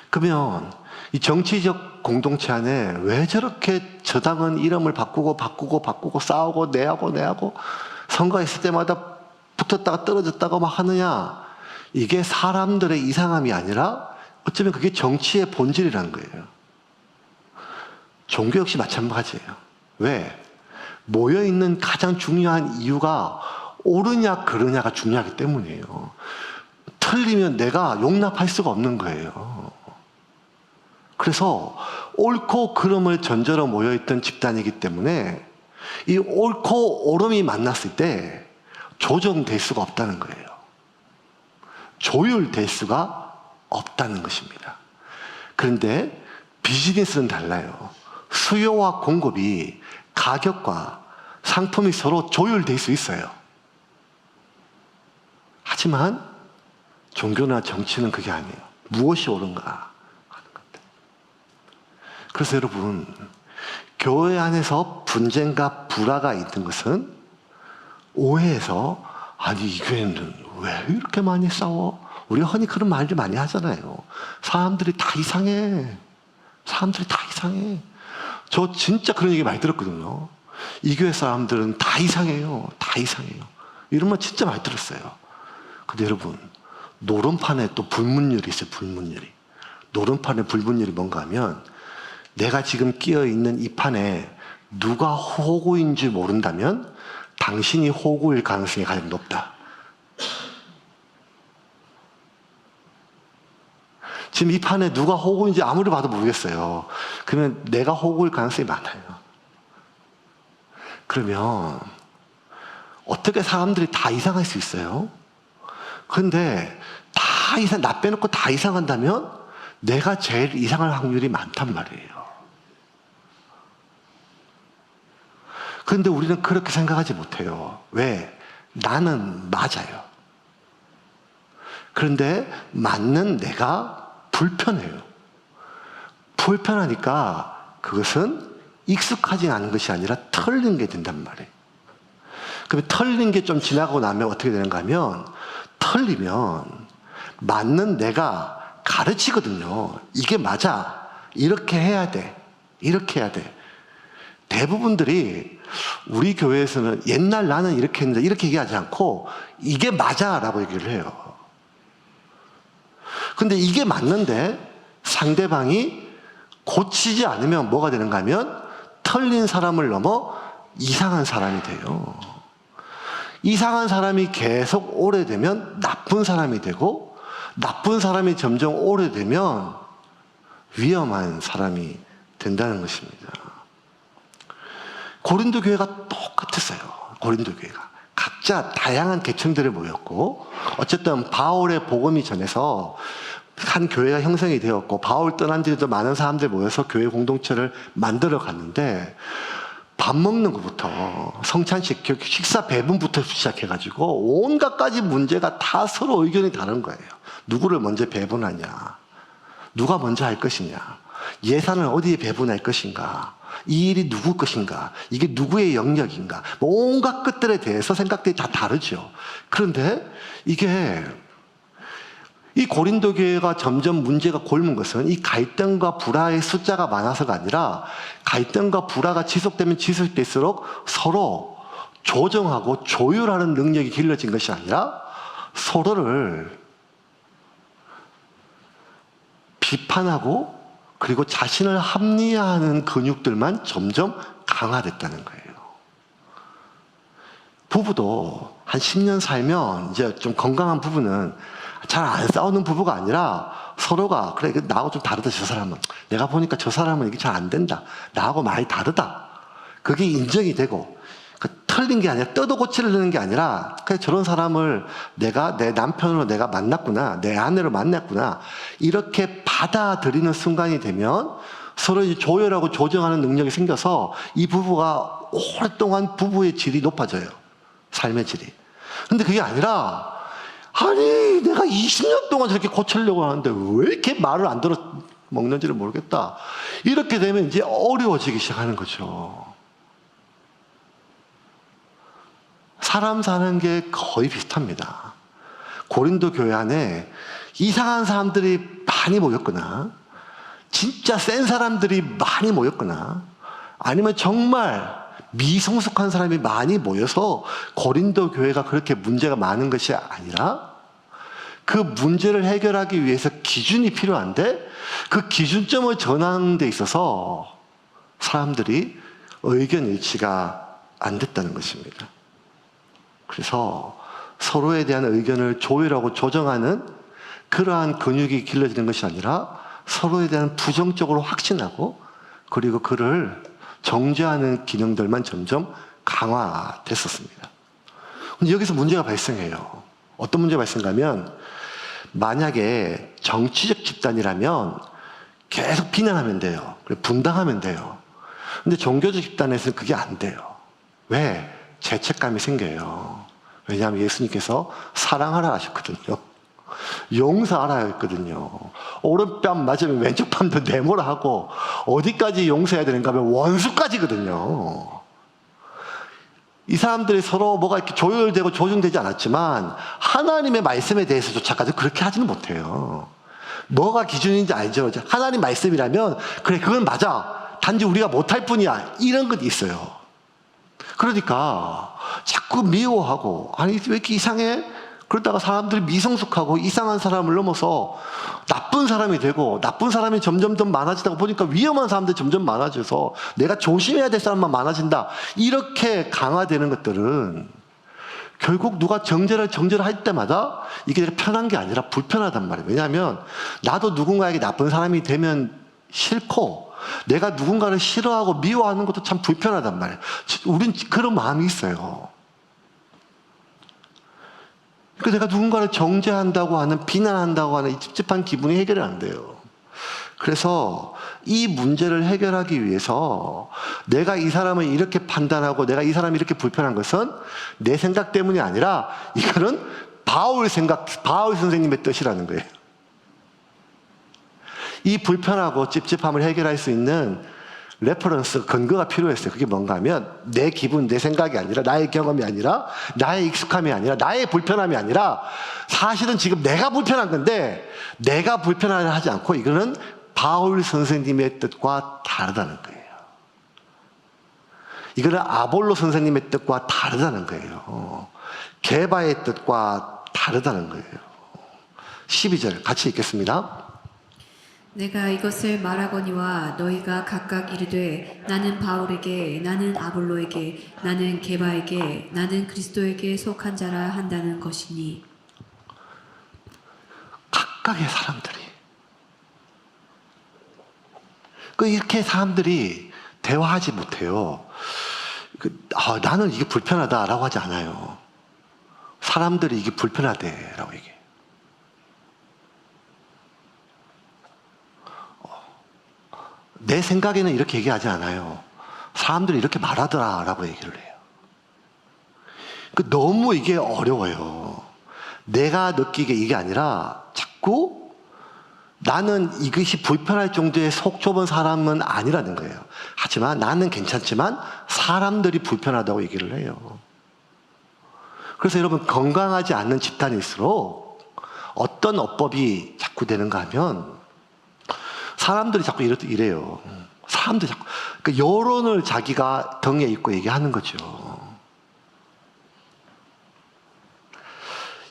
그러면 이 정치적 공동체 안에 왜 저렇게 저 당은 이름을 바꾸고 싸우고 내하고 선거했을 때마다 붙었다가 떨어졌다가 막 하느냐. 이게 사람들의 이상함이 아니라 어쩌면 그게 정치의 본질이라는 거예요. 종교 역시 마찬가지예요. 왜? 모여있는 가장 중요한 이유가 옳으냐 그르냐가 중요하기 때문이에요. 틀리면 내가 용납할 수가 없는 거예요. 그래서 옳고 그름을 전제로 모여있던 집단이기 때문에 이 옳고 오름이 만났을 때 조정될 수가 없다는 거예요. 조율될 수가 없다는 것입니다. 그런데 비즈니스는 달라요. 수요와 공급이 가격과 상품이 서로 조율될 수 있어요. 하지만 종교나 정치는 그게 아니에요. 무엇이 옳은가 하는 겁니다. 그래서 여러분, 교회 안에서 분쟁과 불화가 있는 것은 오해해서 아니 이 교회는 왜 이렇게 많이 싸워? 우리가 흔히 그런 말들 많이 하잖아요. 사람들이 다 이상해. 저 진짜 그런 얘기 많이 들었거든요. 이 교회 사람들은 다 이상해요. 이런 말 진짜 많이 들었어요. 근데 여러분, 노름판에 또 불문율이 있어요. 불문율이. 노름판에 불문율이 뭔가 하면 내가 지금 끼어 있는 이 판에 누가 호구인지 모른다면 당신이 호구일 가능성이 가장 높다. 지금 이 판에 누가 호구인지 아무리 봐도 모르겠어요. 그러면 내가 호구일 가능성이 많아요. 그러면 어떻게 사람들이 다 이상할 수 있어요? 근데 다 이상, 나 빼놓고 다 이상한다면 내가 제일 이상할 확률이 많단 말이에요. 그런데 우리는 그렇게 생각하지 못해요. 왜? 나는 맞아요. 그런데 맞는 내가 불편해요. 불편하니까 그것은 익숙하지 않은 것이 아니라 털린 게 된단 말이에요. 그러면 털린 게 좀 지나고 나면 어떻게 되는가 하면 털리면 맞는 내가 가르치거든요. 이게 맞아. 이렇게 해야 돼. 이렇게 해야 돼. 대부분들이 우리 교회에서는 옛날 나는 이렇게 했는데 이렇게 얘기하지 않고 이게 맞아 라고 얘기를 해요. 근데 이게 맞는데 상대방이 고치지 않으면 뭐가 되는가 하면 털린 사람을 넘어 이상한 사람이 돼요. 이상한 사람이 계속 오래되면 나쁜 사람이 되고 나쁜 사람이 점점 오래되면 위험한 사람이 된다는 것입니다. 고린도 교회가 똑같았어요. 고린도 교회가. 각자 다양한 계층들이 모였고 어쨌든 바울의 복음이 전해서 한 교회가 형성이 되었고 바울 떠난 뒤에도 많은 사람들이 모여서 교회 공동체를 만들어 갔는데 밥 먹는 것부터 성찬식, 식사 배분부터 시작해가지고 온갖 가지 문제가 다 서로 의견이 다른 거예요. 누구를 먼저 배분하냐, 누가 먼저 할 것이냐, 예산을 어디에 배분할 것인가, 이 일이 누구 것인가, 이게 누구의 영역인가, 온갖 것들에 대해서 생각들이 다 다르죠. 그런데 이게 이 고린도 교회가 점점 문제가 골문 것은 이 갈등과 불화의 숫자가 많아서가 아니라 갈등과 불화가 지속되면 지속될수록 서로 조정하고 조율하는 능력이 길러진 것이 아니라 서로를 비판하고 그리고 자신을 합리화하는 근육들만 점점 강화됐다는 거예요. 부부도 한 10년 살면 이제 좀 건강한 부부는 잘 안 싸우는 부부가 아니라 서로가 그래 나하고 좀 다르다 저 사람은 내가 보니까 저 사람은 이게 잘 안 된다 나하고 많이 다르다 그게 인정이 되고 틀린 게 아니라 뜯어 고치려는 게 아니라 그래 저런 사람을 내가 내 남편으로 내가 만났구나 내 아내로 만났구나 이렇게 받아들이는 순간이 되면 서로 이제 조율하고 조정하는 능력이 생겨서 이 부부가 오랫동안 부부의 질이 높아져요. 삶의 질이. 근데 그게 아니라 아니 내가 20년 동안 저렇게 고치려고 하는데 왜 이렇게 말을 안 들어 먹는지를 모르겠다. 이렇게 되면 이제 어려워지기 시작하는 거죠. 사람 사는 게 거의 비슷합니다. 고린도 교회 안에 이상한 사람들이 많이 모였거나 진짜 센 사람들이 많이 모였거나 아니면 정말 미성숙한 사람이 많이 모여서 고린도 교회가 그렇게 문제가 많은 것이 아니라 그 문제를 해결하기 위해서 기준이 필요한데 그 기준점을 전하는 데 있어서 사람들이 의견 일치가 안 됐다는 것입니다. 그래서 서로에 대한 의견을 조율하고 조정하는 그러한 근육이 길러지는 것이 아니라 서로에 대한 부정적으로 확신하고 그리고 그를 정죄하는 기능들만 점점 강화됐었습니다. 근데 여기서 문제가 발생해요. 어떤 문제가 발생하면 만약에 정치적 집단이라면 계속 비난하면 돼요. 분당하면 돼요. 근데 종교적 집단에서는 그게 안 돼요. 왜? 죄책감이 생겨요. 왜냐하면 예수님께서 사랑하라 하셨거든요. 용서하라 했거든요. 오른뺨 맞으면 왼쪽 뺨도 내모라 하고 어디까지 용서해야 되는가 하면 원수까지거든요. 이 사람들이 서로 뭐가 이렇게 조율되고 조정되지 않았지만 하나님의 말씀에 대해서조차까지 그렇게 하지는 못해요. 뭐가 기준인지 알죠. 하나님 말씀이라면 그래 그건 맞아. 단지 우리가 못할 뿐이야. 이런 것이 있어요. 그러니까 자꾸 미워하고, 아니 왜 이렇게 이상해? 그러다가 사람들이 미성숙하고 이상한 사람을 넘어서 나쁜 사람이 되고, 나쁜 사람이 점점 더 많아지다 보니까 위험한 사람들이 점점 많아져서 내가 조심해야 될 사람만 많아진다. 이렇게 강화되는 것들은 결국 누가 정죄를 할 때마다 이게 편한 게 아니라 불편하단 말이에요. 왜냐하면 나도 누군가에게 나쁜 사람이 되면 싫고, 내가 누군가를 싫어하고 미워하는 것도 참 불편하단 말이에요. 우린 그런 마음이 있어요. 그러니까 내가 누군가를 정죄한다고 하는, 비난한다고 하는 이 찝찝한 기분이 해결이 안 돼요. 그래서 이 문제를 해결하기 위해서 내가 이 사람을 이렇게 판단하고 내가 이 사람이 이렇게 불편한 것은 내 생각 때문이 아니라 이거는 바울 선생님의 뜻이라는 거예요. 이 불편하고 찝찝함을 해결할 수 있는 레퍼런스, 근거가 필요했어요. 그게 뭔가 하면 내 기분, 내 생각이 아니라, 나의 경험이 아니라, 나의 익숙함이 아니라, 나의 불편함이 아니라, 사실은 지금 내가 불편한 건데 내가 불편하려 하지 않고 이거는 바울 선생님의 뜻과 다르다는 거예요. 이거는 아볼로 선생님의 뜻과 다르다는 거예요. 게바의 뜻과 다르다는 거예요. 12절 같이 읽겠습니다. 내가 이것을 말하거니와 너희가 각각 이르되 나는 바울에게, 나는 아볼로에게, 나는 게바에게, 나는 그리스도에게 속한 자라 한다는 것이니. 각각의 사람들이, 이렇게 사람들이 대화하지 못해요. 나는 이게 불편하다라고 하지 않아요. 사람들이 이게 불편하대라고 얘기해요. 내 생각에는 이렇게 얘기하지 않아요. 사람들이 이렇게 말하더라라고 얘기를 해요. 너무 이게 어려워요. 내가 느끼게 이게 아니라 자꾸 나는 이것이 불편할 정도의 속 좁은 사람은 아니라는 거예요. 하지만 나는 괜찮지만 사람들이 불편하다고 얘기를 해요. 그래서 여러분, 건강하지 않는 집단일수록 어떤 어법이 자꾸 되는가 하면 사람들이 자꾸 이래요. 사람들이 자꾸, 여론을 자기가 등에 입고 얘기하는 거죠.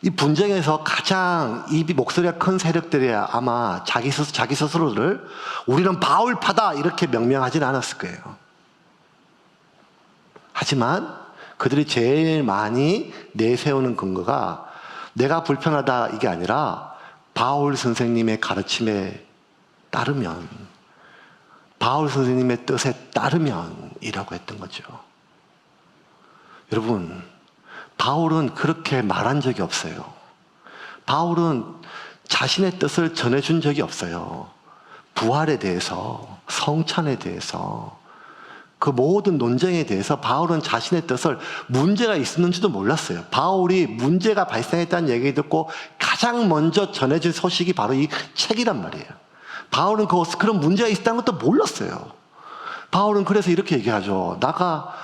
이 분쟁에서 가장 입이 목소리가 큰 세력들이 아마 자기 스스로를 우리는 바울파다 이렇게 명명하지는 않았을 거예요. 하지만 그들이 제일 많이 내세우는 근거가 내가 불편하다 이게 아니라 바울 선생님의 가르침에 따르면, 바울 선생님의 뜻에 따르면 이라고 했던 거죠. 여러분, 바울은 그렇게 말한 적이 없어요. 바울은 자신의 뜻을 전해준 적이 없어요. 부활에 대해서, 성찬에 대해서, 그 모든 논쟁에 대해서 바울은 자신의 뜻을, 문제가 있었는지도 몰랐어요. 바울이 문제가 발생했다는 얘기 듣고 가장 먼저 전해진 소식이 바로 이 책이란 말이에요. 바울은 그런 문제가 있었다는 것도 몰랐어요. 바울은 그래서 이렇게 얘기하죠. 내가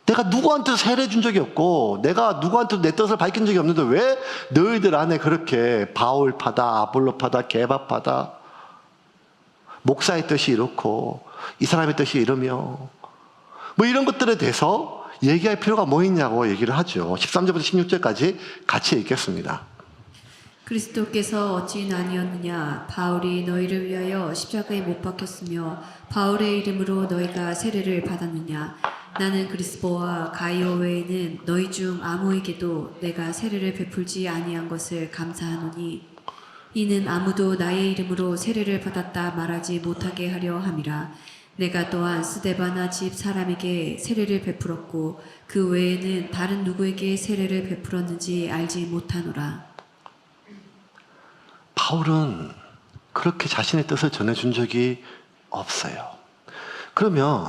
누구한테도 세례 준 적이 없고 내가 누구한테도 내 뜻을 밝힌 적이 없는데 왜 너희들 안에 그렇게 바울파다, 아볼로파다, 게바파다, 목사의 뜻이 이렇고 이 사람의 뜻이 이러며 뭐 이런 것들에 대해서 얘기할 필요가 뭐 있냐고 얘기를 하죠. 13절부터 16절까지 같이 읽겠습니다. 그리스도께서 어찌 아니었느냐? 바울이 너희를 위하여 십자가에 못 박혔으며 바울의 이름으로 너희가 세례를 받았느냐? 나는 그리스보와 가이오 외에는 너희 중 아무에게도 내가 세례를 베풀지 아니한 것을 감사하노니 이는 아무도 나의 이름으로 세례를 받았다 말하지 못하게 하려 함이라. 내가 또한 스데바나 집 사람에게 세례를 베풀었고 그 외에는 다른 누구에게 세례를 베풀었는지 알지 못하노라. 바울은 그렇게 자신의 뜻을 전해준 적이 없어요. 그러면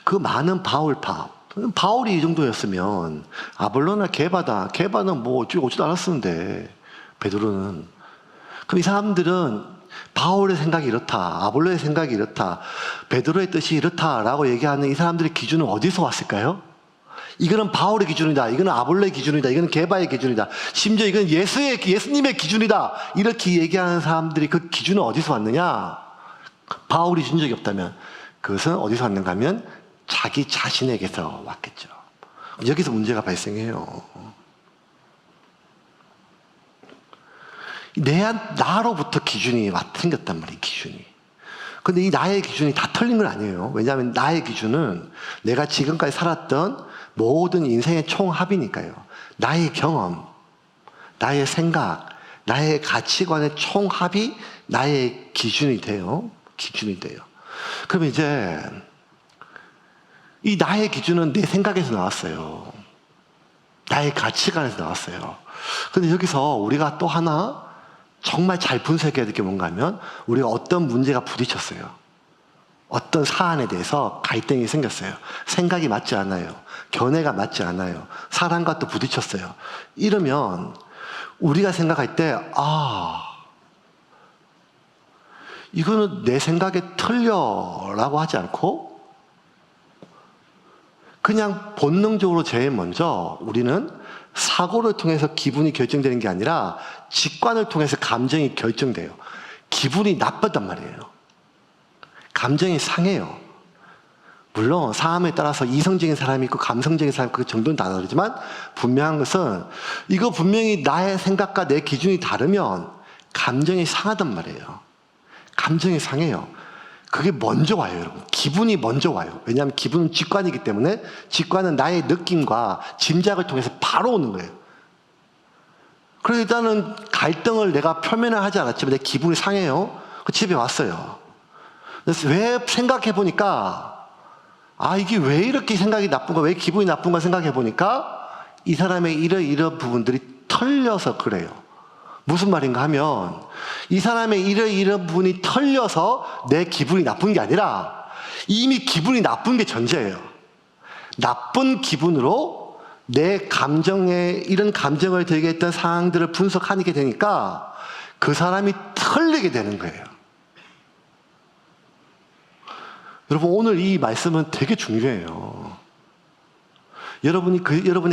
그 많은 바울파, 바울이 이 정도였으면 아볼로나 게바는 뭐 어쩌고 않았었는데 베드로는, 그럼 이 사람들은 바울의 생각이 이렇다, 아볼로의 생각이 이렇다, 베드로의 뜻이 이렇다라고 얘기하는 이 사람들의 기준은 어디서 왔을까요? 이거는 바울의 기준이다, 이거는 아볼로의 기준이다, 이거는 게바의 기준이다, 심지어 이건 예수님의 기준이다, 이렇게 얘기하는 사람들이 그 기준은 어디서 왔느냐? 바울이 준 적이 없다면 그것은 어디서 왔는가 하면 자기 자신에게서 왔겠죠. 여기서 문제가 발생해요. 나로부터 기준이 생겼단 말이에요, 기준이. 근데 이 나의 기준이 다 틀린 건 아니에요. 왜냐하면 나의 기준은 내가 지금까지 살았던 모든 인생의 총합이니까요. 나의 경험, 나의 생각, 나의 가치관의 총합이 나의 기준이 돼요. 기준이 돼요. 그러면 이제 이 나의 기준은 내 생각에서 나왔어요. 나의 가치관에서 나왔어요. 근데 여기서 우리가 또 하나 정말 잘 분석해야 될 게 뭔가 하면 우리가 어떤 문제가 부딪혔어요. 어떤 사안에 대해서 갈등이 생겼어요. 생각이 맞지 않아요. 견해가 맞지 않아요. 사람과 또 부딪혔어요. 이러면 우리가 생각할 때 이거는 내 생각에 틀려라고 하지 않고 그냥 본능적으로 제일 먼저 우리는 사고를 통해서 기분이 결정되는 게 아니라 직관을 통해서 감정이 결정돼요. 기분이 나쁘단 말이에요. 감정이 상해요. 물론 사람에 따라서 이성적인 사람이 있고 감성적인 사람이 있고 그 정도는 다 다르지만 분명한 것은 이거 분명히 나의 생각과 내 기준이 다르면 감정이 상하단 말이에요. 감정이 상해요. 그게 먼저 와요, 여러분. 기분이 먼저 와요. 왜냐하면 기분은 직관이기 때문에 직관은 나의 느낌과 짐작을 통해서 바로 오는 거예요. 그래서 일단은 갈등을 내가 표면을 하지 않았지만 내 기분이 상해요. 그 집에 왔어요. 그래서 왜 생각해 보니까 이게 왜 이렇게 생각이 나쁜가, 왜 기분이 나쁜가 생각해 보니까 이 사람의 이런 부분들이 털려서 그래요. 무슨 말인가 하면 이 사람의 이런 부분이 털려서 내 기분이 나쁜 게 아니라 이미 기분이 나쁜 게 전제예요. 나쁜 기분으로 내 감정에 이런 감정을 들게 했던 상황들을 분석하게 되니까 그 사람이 털리게 되는 거예요. 여러분, 오늘 이 말씀은 되게 중요해요. 여러분의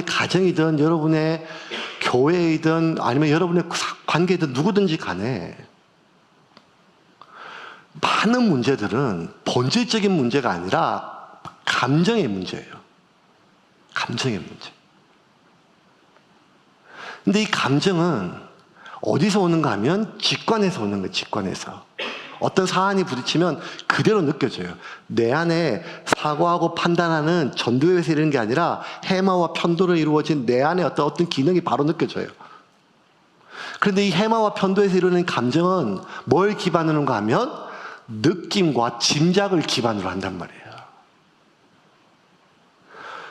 가정이든 여러분의 교회이든 아니면 여러분의 관계이든 누구든지 간에 많은 문제들은 본질적인 문제가 아니라 감정의 문제예요. 감정의 문제. 근데 이 감정은 어디서 오는가 하면 직관에서 오는 거예요. 직관에서. 어떤 사안이 부딪히면 그대로 느껴져요. 내 안에 사고하고 판단하는 전두엽에서 이르는 게 아니라 해마와 편도로 이루어진 내 안에 어떤 기능이 바로 느껴져요. 그런데 이 해마와 편도에서 이루어지는 감정은 뭘 기반으로 하는가 하면 느낌과 짐작을 기반으로 한단 말이에요.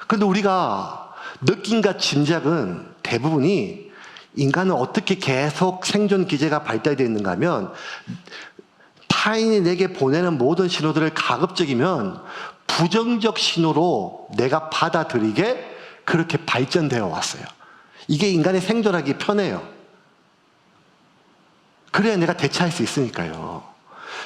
그런데 우리가 느낌과 짐작은 대부분이 인간은 어떻게 계속 생존 기제가 발달되어 있는가 하면 타인이 내게 보내는 모든 신호들을 가급적이면 부정적 신호로 내가 받아들이게 그렇게 발전되어 왔어요. 이게 인간의 생존하기 편해요. 그래야 내가 대처할 수 있으니까요.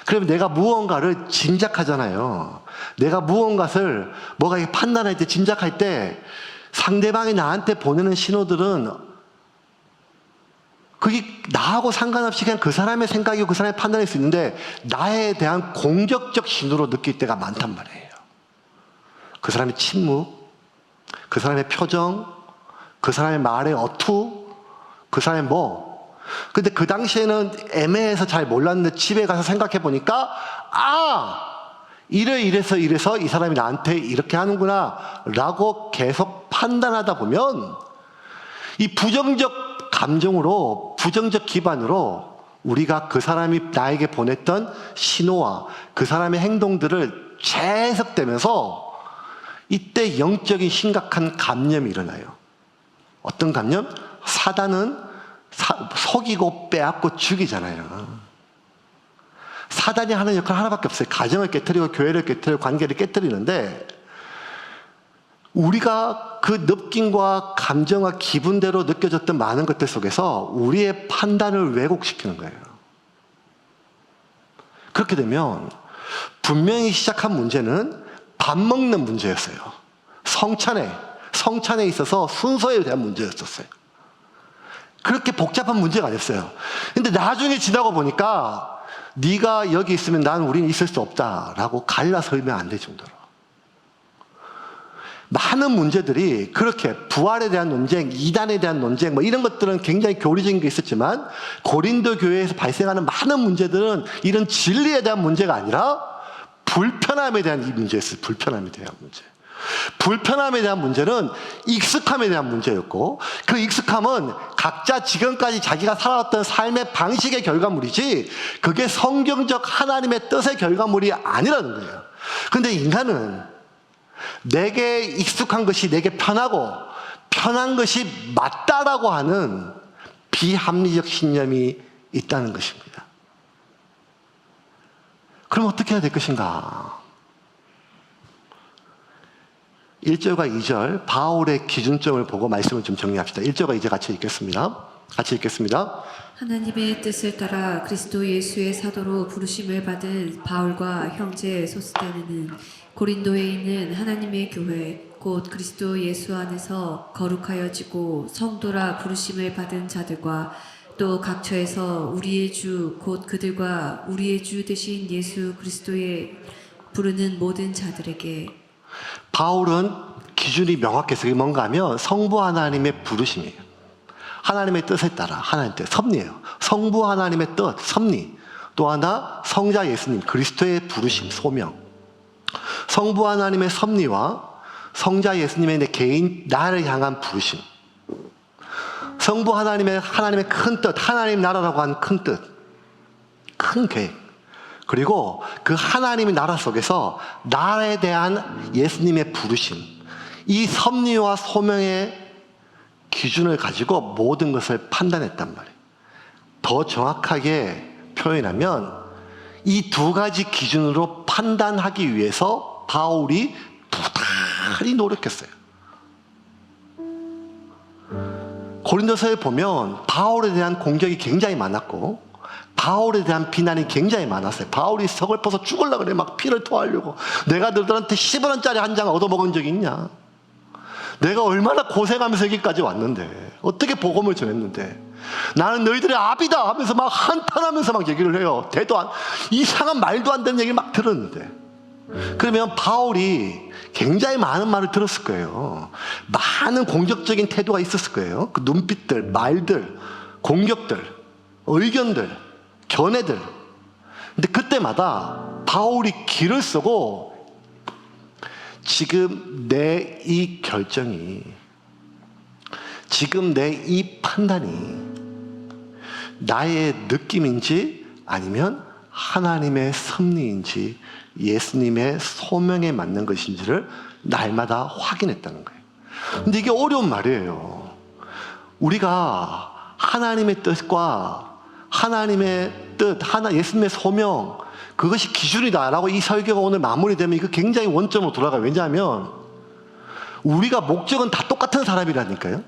그러면 내가 무언가를 짐작하잖아요. 내가 무언가를 뭐가 판단할 때 짐작할 때 상대방이 나한테 보내는 신호들은 그게 나하고 상관없이 그냥 그 사람의 생각이고 그 사람의 판단일 수 있는데 나에 대한 공격적 신호로 느낄 때가 많단 말이에요. 그 사람의 침묵, 그 사람의 표정, 그 사람의 말의 어투, 그 사람의 근데 그 당시에는 애매해서 잘 몰랐는데 집에 가서 생각해 보니까 이래서 이 사람이 나한테 이렇게 하는구나 라고 계속 판단하다 보면 이 부정적 감정으로 부정적 기반으로 우리가 그 사람이 나에게 보냈던 신호와 그 사람의 행동들을 재해석되면서 이때 영적인 심각한 감염이 일어나요. 어떤 감염? 사단은 속이고 빼앗고 죽이잖아요. 사단이 하는 역할 하나밖에 없어요. 가정을 깨트리고 교회를 깨트리고 관계를 깨트리는데 우리가 그 느낌과 감정과 기분대로 느껴졌던 많은 것들 속에서 우리의 판단을 왜곡시키는 거예요. 그렇게 되면 분명히 시작한 문제는 밥 먹는 문제였어요. 성찬에 있어서 순서에 대한 문제였었어요. 그렇게 복잡한 문제가 아니었어요. 근데 나중에 지나고 보니까 네가 여기 있으면 난 우리는 있을 수 없다라고 갈라서면 안 될 정도로 많은 문제들이 그렇게 부활에 대한 논쟁, 이단에 대한 논쟁, 뭐 이런 것들은 굉장히 교리적인 게 있었지만 고린도 교회에서 발생하는 많은 문제들은 이런 진리에 대한 문제가 아니라 불편함에 대한 이 문제였어요. 불편함에 대한 문제. 불편함에 대한 문제는 익숙함에 대한 문제였고, 그 익숙함은 각자 지금까지 자기가 살아왔던 삶의 방식의 결과물이지 그게 성경적 하나님의 뜻의 결과물이 아니라는 거예요. 근데 인간은 내게 익숙한 것이 내게 편하고 편한 것이 맞다라고 하는 비합리적 신념이 있다는 것입니다. 그럼 어떻게 해야 될 것인가? 1절과 2절 바울의 기준점을 보고 말씀을 좀 정리합시다. 1절과 2절 같이 읽겠습니다. 같이 읽겠습니다. 하나님의 뜻을 따라 그리스도 예수의 사도로 부르심을 받은 바울과 형제 소스데네는 고린도에 있는 하나님의 교회 곧 그리스도 예수 안에서 거룩하여지고 성도라 부르심을 받은 자들과 또 각처에서 우리의 주 곧 그들과 우리의 주 되신 예수 그리스도의 부르는 모든 자들에게. 바울은 기준이 명확해서 그게 뭔가 하면 성부 하나님의 부르심이에요. 하나님의 뜻에 따라 하나님의 뜻, 섭리예요. 성부 하나님의 뜻, 섭리. 또 하나 성자 예수님, 그리스도의 부르심, 소명. 성부 하나님의 섭리와 성자 예수님의 내 개인 나를 향한 부르심. 성부 하나님의 큰 뜻, 하나님 나라라고 하는 큰 뜻, 큰 계획. 그리고 그 하나님의 나라 속에서 나에 대한 예수님의 부르심. 이 섭리와 소명의 기준을 가지고 모든 것을 판단했단 말이에요. 더 정확하게 표현하면 이 두 가지 기준으로 판단하기 위해서 바울이 부단히 노력했어요. 고린도서에 보면 바울에 대한 공격이 굉장히 많았고 바울에 대한 비난이 굉장히 많았어요. 바울이 서글퍼서 죽으려고 그래. 막 피를 토하려고. 내가 너희들한테 10원짜리 한 장 얻어먹은 적이 있냐? 내가 얼마나 고생하면서 여기까지 왔는데 어떻게 복음을 전했는데 나는 너희들의 아비다 하면서 막 한탄하면서 막 얘기를 해요. 이상한 말도 안 되는 얘기를 막 들었는데, 그러면 바울이 굉장히 많은 말을 들었을 거예요. 많은 공격적인 태도가 있었을 거예요. 그 눈빛들, 말들, 공격들, 의견들, 견해들. 근데 그때마다 바울이 기를 쓰고 지금 내 이 결정이, 지금 내 이 판단이 나의 느낌인지 아니면 하나님의 섭리인지 예수님의 소명에 맞는 것인지를 날마다 확인했다는 거예요. 근데 이게 어려운 말이에요. 우리가 하나님의 뜻과 하나님의 뜻, 예수님의 소명, 그것이 기준이다라고 이 설교가 오늘 마무리되면 이거 굉장히 원점으로 돌아가요. 왜냐하면 우리가 목적은 다 똑같은 사람이라니까요.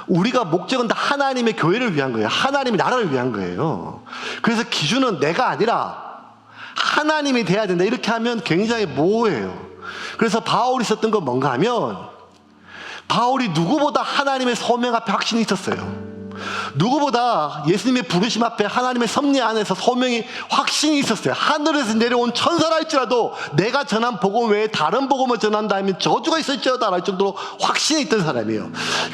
우리가 목적은 다 하나님의 교회를 위한 거예요. 하나님의 나라를 위한 거예요. 그래서 기준은 내가 아니라 하나님이 돼야 된다. 이렇게 하면 굉장히 모호해요. 그래서 바울이 썼던 건 뭔가 하면 바울이 누구보다 하나님의 소명 앞에 확신이 있었어요. 누구보다 예수님의 부르심 앞에 하나님의 섭리 안에서 소명이 확신이 있었어요. 하늘에서 내려온 천사라 할지라도 내가 전한 복음 외에 다른 복음을 전한다 하면 저주가 있을지어다 할 정도로 확신이 있던 사람이에요.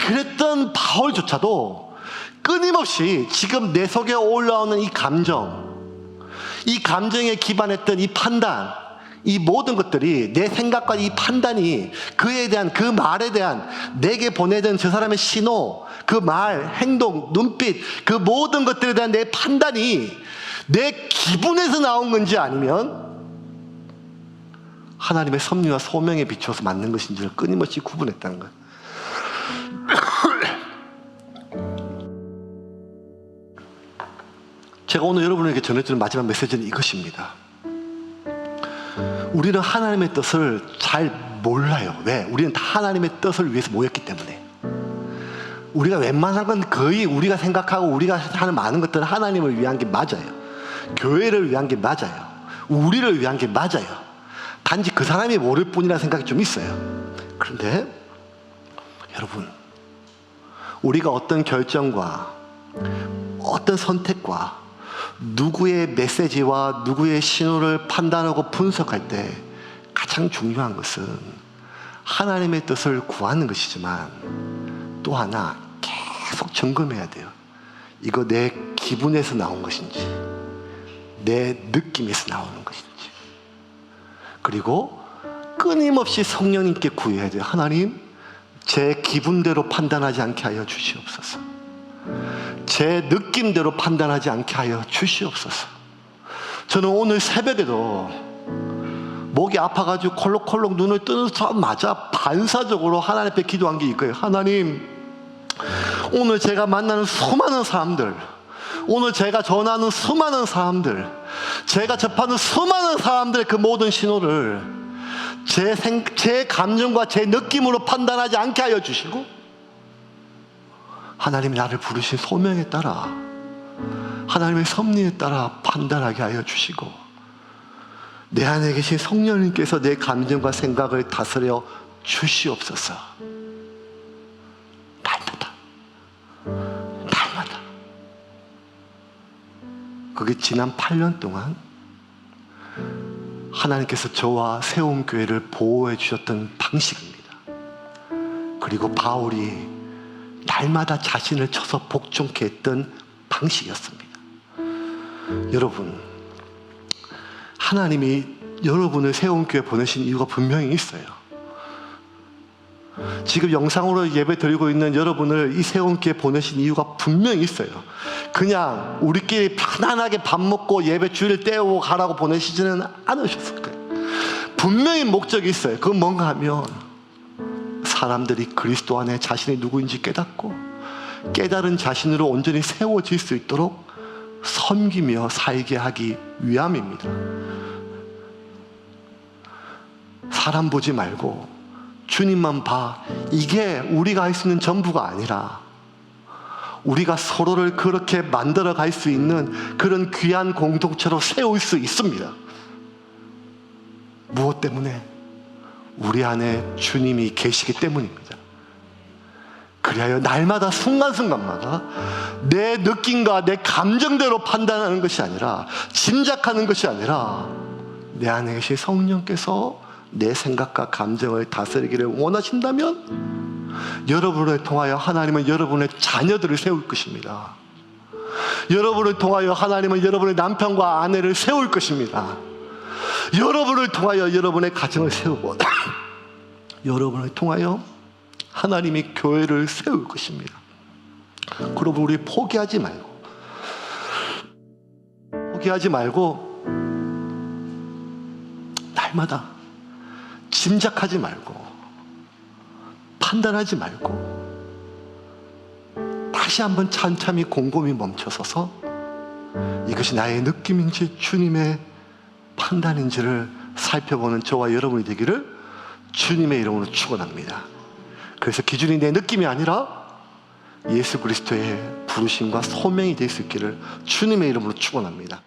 그랬던 바울조차도 끊임없이 지금 내 속에 올라오는 이 감정에 기반했던 이 판단, 이 모든 것들이 내 생각과 이 판단이 그에 대한 그 말에 대한 내게 보내던 저 사람의 신호, 그 말, 행동, 눈빛, 그 모든 것들에 대한 내 판단이 내 기분에서 나온 건지 아니면 하나님의 섭리와 소명에 비춰서 맞는 것인지를 끊임없이 구분했다는 거예요. 제가 오늘 여러분에게 전해주는 마지막 메시지는 이것입니다. 우리는 하나님의 뜻을 잘 몰라요. 왜? 우리는 다 하나님의 뜻을 위해서 모였기 때문에. 우리가 웬만한 건 거의 우리가 생각하고 우리가 하는 많은 것들은 하나님을 위한 게 맞아요. 교회를 위한 게 맞아요. 우리를 위한 게 맞아요. 단지 그 사람이 모를 뿐이라는 생각이 좀 있어요. 그런데 여러분, 우리가 어떤 결정과 어떤 선택과 누구의 메시지와 누구의 신호를 판단하고 분석할 때 가장 중요한 것은 하나님의 뜻을 구하는 것이지만 또 하나 계속 점검해야 돼요. 이거 내 기분에서 나온 것인지 내 느낌에서 나오는 것인지. 그리고 끊임없이 성령님께 구해야 돼요. 하나님, 제 기분대로 판단하지 않게 하여 주시옵소서. 제 느낌대로 판단하지 않게 하여 주시옵소서. 저는 오늘 새벽에도 목이 아파가지고 콜록콜록 눈을 뜨자마자 반사적으로 하나님 앞에 기도한 게 이거예요. 하나님, 오늘 제가 만나는 수많은 사람들, 오늘 제가 전하는 수많은 사람들, 제가 접하는 수많은 사람들의 그 모든 신호를 제 감정과 제 느낌으로 판단하지 않게 하여 주시고, 하나님이 나를 부르신 소명에 따라, 하나님의 섭리에 따라 판단하게 하여 주시고, 내 안에 계신 성령님께서 내 감정과 생각을 다스려 주시옵소서. 날마다. 그게 지난 8년 동안 하나님께서 저와 세움교회를 보호해 주셨던 방식입니다. 그리고 바울이 날마다 자신을 쳐서 복종케 했던 방식이었습니다. 여러분, 하나님이 여러분을 세움교회 보내신 이유가 분명히 있어요. 지금 영상으로 예배 드리고 있는 여러분을 이 세움교회 보내신 이유가 분명히 있어요. 그냥 우리끼리 편안하게 밥 먹고 예배 주일 때우고 가라고 보내시지는 않으셨을 거예요. 분명히 목적이 있어요. 그건 뭔가 하면 사람들이 그리스도 안에 자신이 누구인지 깨닫고 깨달은 자신으로 온전히 세워질 수 있도록 섬기며 살게 하기 위함입니다. 사람 보지 말고 주님만 봐. 이게 우리가 할 수 있는 전부가 아니라 우리가 서로를 그렇게 만들어 갈 수 있는 그런 귀한 공동체로 세울 수 있습니다. 무엇 때문에? 우리 안에 주님이 계시기 때문입니다. 그리하여 날마다 순간순간마다 내 느낌과 내 감정대로 판단하는 것이 아니라, 짐작하는 것이 아니라, 내 안에 계신 성령께서 내 생각과 감정을 다스리기를 원하신다면 여러분을 통하여 하나님은 여러분의 자녀들을 세울 것입니다. 여러분을 통하여 하나님은 여러분의 남편과 아내를 세울 것입니다. 여러분을 통하여 여러분의 가정을 세우고 여러분을 통하여 하나님이 교회를 세울 것입니다. 그러므로 우리 포기하지 말고 날마다 짐작하지 말고 판단하지 말고 다시 한번 찬찬히 곰곰이 멈춰서서 이것이 나의 느낌인지 주님의 판단인지를 살펴보는 저와 여러분이 되기를 주님의 이름으로 축원합니다. 그래서 기준이 내 느낌이 아니라 예수 그리스도의 부르심과 소명이 될 수 있기를 주님의 이름으로 축원합니다.